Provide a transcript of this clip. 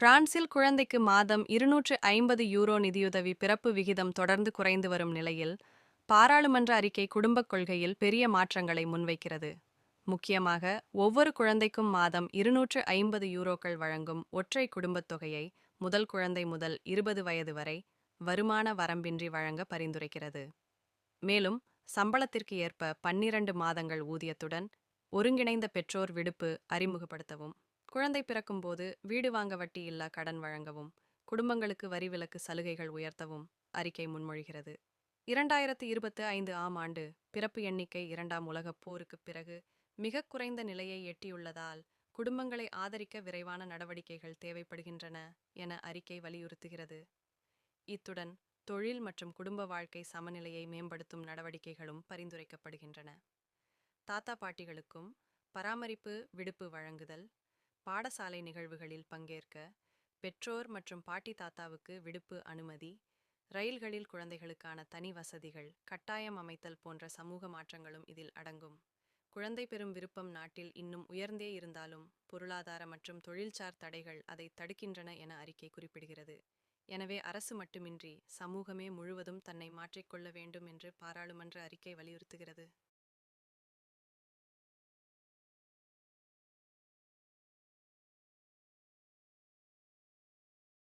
பிரான்சில் குழந்தைக்கு மாதம் 250 யூரோ நிதியுதவி பிறப்பு விகிதம் தொடர்ந்து குறைந்து வரும் நிலையில் பாராளுமன்ற அறிக்கை குடும்பக் கொள்கையில் பெரிய மாற்றங்களை முன்வைக்கிறது. முக்கியமாக ஒவ்வொரு குழந்தைக்கும் மாதம் 250 யூரோக்கள் வழங்கும் ஒற்றை குடும்பத் தொகையை முதல் குழந்தை முதல் 20 வயது வரை வருமான வரம்பின்றி வழங்க பரிந்துரைக்கிறது. மேலும் சம்பளத்திற்கு ஏற்ப 12 மாதங்கள் ஊதியத்துடன் ஒருங்கிணைந்த பெற்றோர் விடுப்பு அறிமுகப்படுத்தவும், குழந்தை பிறக்கும்போது வீடு வாங்க வட்டி இல்லா கடன் வழங்கவும், குடும்பங்களுக்கு வரி விலக்கு சலுகைகள் உயர்த்தவும் அறிக்கை முன்மொழிகிறது. 2025ஆம் ஆண்டு பிறப்பு எண்ணிக்கை இரண்டாம் உலகப் போருக்குப் பிறகு மிகக் குறைந்த நிலையை எட்டியுள்ளதால் குடும்பங்களை ஆதரிக்க விரைவான நடவடிக்கைகள் தேவைப்படுகின்றன என அறிக்கை வலியுறுத்துகிறது. இத்துடன் தொழில் மற்றும் குடும்ப வாழ்க்கை சமநிலையை மேம்படுத்தும் நடவடிக்கைகளும் பரிந்துரைக்கப்படுகின்றன. தாத்தா பாட்டிகளுக்கும் பராமரிப்பு விடுப்பு வழங்குதல், பாடசாலை நிகழ்வுகளில் பங்கேற்க பெற்றோர் மற்றும் பாட்டி தாத்தாவுக்கு விடுப்பு அனுமதி, ரயில்களில் குழந்தைகளுக்கான தனி வசதிகள் கட்டாயம் அமைத்தல் போன்ற சமூக மாற்றங்களும் இதில் அடங்கும். குழந்தை பெறும் விருப்பம் நாட்டில் இன்னும் உயர்ந்தே இருந்தாலும் பொருளாதார மற்றும் தொழில்சார் தடைகள் அதை தடுக்கின்றன என அறிக்கை குறிப்பிடுகிறது. எனவே அரசு மட்டுமின்றி சமூகமே முழுவதும் தன்னை மாற்றிக்கொள்ள வேண்டும் என்று பாராளுமன்ற அறிக்கை வலியுறுத்துகிறது.